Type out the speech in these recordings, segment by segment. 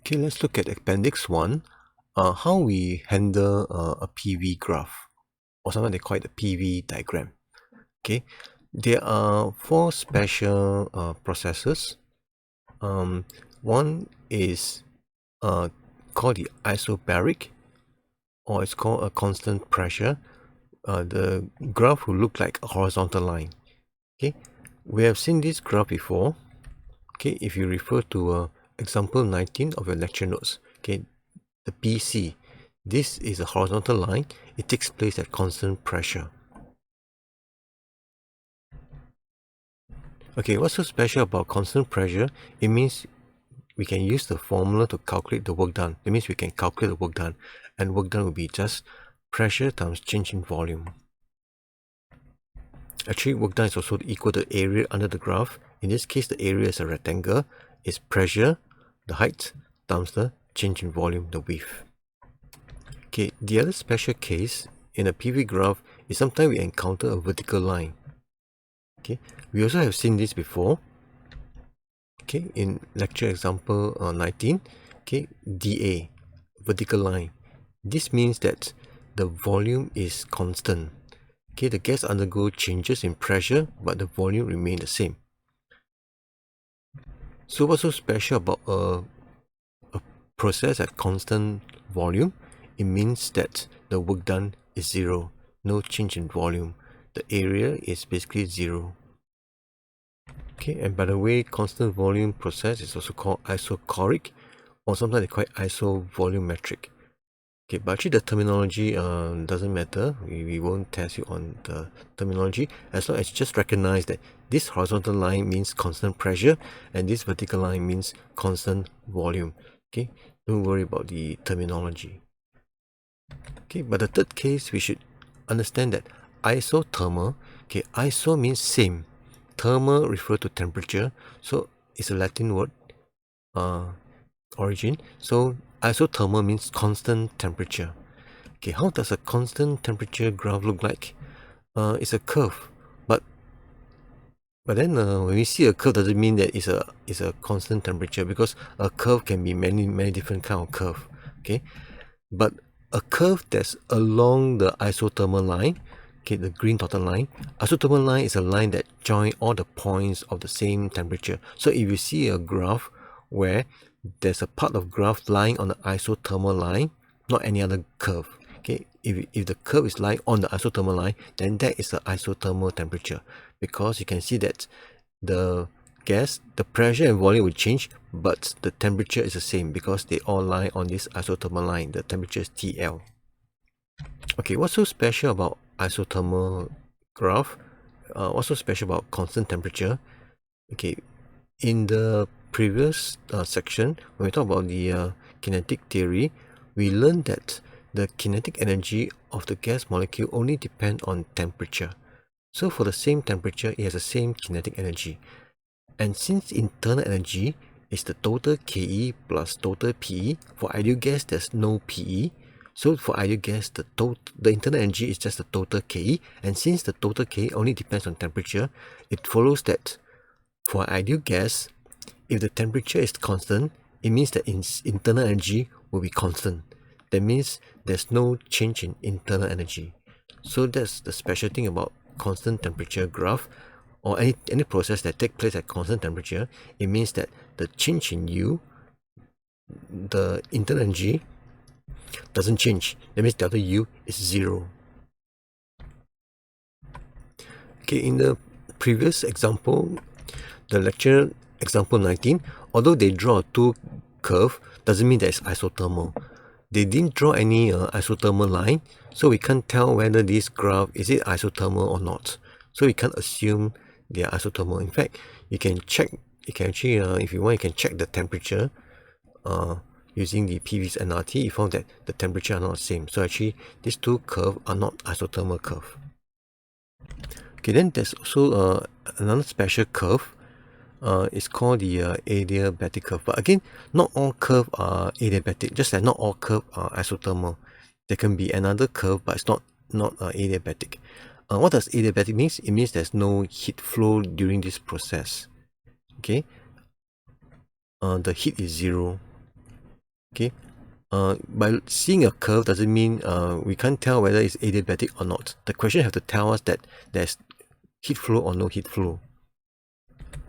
Okay, let's look at Appendix 1, how we handle a PV graph, or sometimes they call it a PV diagram. Okay, there are four special processes. One is called the isobaric, or it's called a constant pressure. The graph will look like a horizontal line. Okay, we have seen this graph before. Okay, if you refer to example 19 of your lecture notes. Okay, the BC. This is a horizontal line. It takes place at constant pressure. Okay, what's so special about constant pressure? It means we can use the formula to calculate the work done. It means we can calculate the work done, and work done will be just pressure times change in volume. Actually, work done is also equal to the area under the graph. In this case, the area is a rectangle. It's pressure, the height, times the change in volume, the width. Okay, the other special case in a PV graph is sometimes we encounter a vertical line. Okay, we also have seen this before. Okay, in lecture example 19, okay, dA, vertical line. This means that the volume is constant. Okay, the gas undergo changes in pressure, but the volume remain the same. So what's so special about a process at constant volume? It means that the work done is zero, no change in volume. The area is basically zero. Okay, and by the way, constant volume process is also called isochoric, or sometimes they call it isovolumetric. Okay, but actually the terminology doesn't matter. We won't test you on the terminology, as long as you just recognize that this horizontal line means constant pressure and this vertical line means constant volume. Okay, don't worry about the terminology. Okay, but the third case, we should understand that isothermal, okay, iso means same, thermal refer to temperature, so it's a Latin word origin. So isothermal means constant temperature. Okay, how does a constant temperature graph look like? It's a curve, but then when we see a curve, doesn't mean that it's a constant temperature, because a curve can be many different kind of curve. Okay, but a curve that's along the isothermal line, okay, the green dotted line. Isothermal line is a line that joins all the points of the same temperature. So if you see a graph where there's a part of graph lying on the isothermal line, not any other curve. Okay, if the curve is lying on the isothermal line, then that is the isothermal temperature, because you can see that the gas, the pressure and volume will change, but the temperature is the same because they all lie on this isothermal line. The temperature is TL. Okay, what's so special about isothermal graph? What's so special about constant temperature? Okay, in the previous section, when we talk about the kinetic theory, we learned that the kinetic energy of the gas molecule only depends on temperature. So for the same temperature, it has the same kinetic energy. And since internal energy is the total KE plus total PE, for ideal gas there's no PE. So for ideal gas, the internal energy is just the total KE. And since the total KE only depends on temperature, it follows that for ideal gas, if the temperature is constant, it means that internal energy will be constant. That means there's no change in internal energy. So that's the special thing about constant temperature graph, or any process that takes place at constant temperature. It means that the change in U, the internal energy, doesn't change. That means delta U is zero. Okay, in the previous example, the lecture example 19, although they draw a two curve, doesn't mean that it's isothermal. They didn't draw any isothermal line, so we can't tell whether this graph is it isothermal or not. So we can't assume they are isothermal. In fact, you can check. You can actually, if you want, you can check the temperature using the PV's NRT. You found that the temperature are not the same. So actually, these two curves are not isothermal curve. Okay, then there's also another special curve. It's called the adiabatic curve. But again, not all curves are adiabatic, just like not all curves are isothermal. There can be another curve, but it's not adiabatic. What does adiabatic mean? It means there's no heat flow during this process. Okay, the heat is zero. Okay, by seeing a curve doesn't mean we can't tell whether it's adiabatic or not. The question have to tell us that there's heat flow or no heat flow.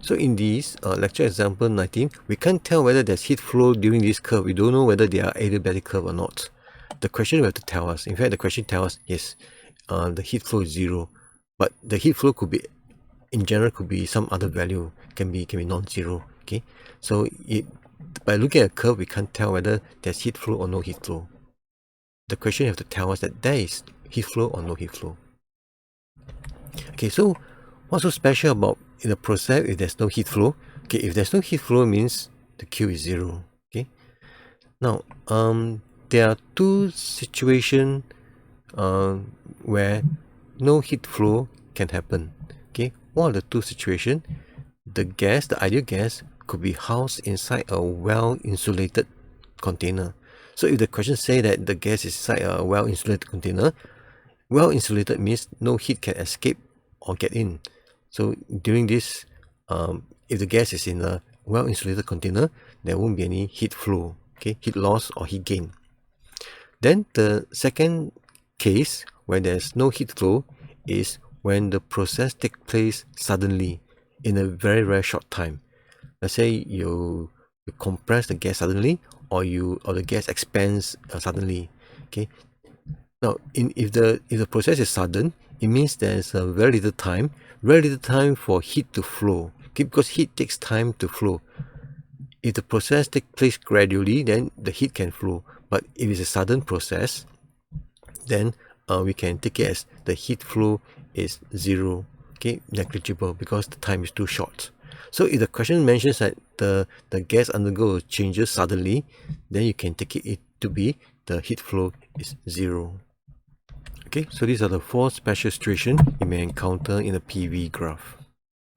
So in this lecture example 19, we can't tell whether there's heat flow during this curve. We don't know whether they are adiabatic curve or not. The question will have to tell us. In fact, the question tells us, yes, the heat flow is 0. But the heat flow could be, in general, could be some other value, can be non-zero. Okay, so by looking at a curve, we can't tell whether there's heat flow or no heat flow. The question have to tell us that there is heat flow or no heat flow. Okay, so what's so special about in the process if there's no heat flow? Okay, if there's no heat flow, means the Q is 0. Okay, now there are two situations where no heat flow can happen. Okay, one of the two situations, the ideal gas, could be housed inside a well-insulated container. So if the question say that the gas is inside a well-insulated container, well-insulated means no heat can escape or get in. So during this, if the gas is in a well-insulated container, there won't be any heat flow, okay, heat loss or heat gain. Then the second case where there's no heat flow is when the process takes place suddenly in a very, very short time. Let's say you compress the gas suddenly, or the gas expands suddenly. Okay. Now, if the process is sudden, it means there's a very little time for heat to flow. Okay, because heat takes time to flow. If the process takes place gradually, then the heat can flow. But if it's a sudden process, then we can take it as the heat flow is 0, okay, negligible, because the time is too short. So if the question mentions that the gas undergoes changes suddenly, then you can take it to be the heat flow is 0. Okay, so these are the 4 special situations you may encounter in a PV graph.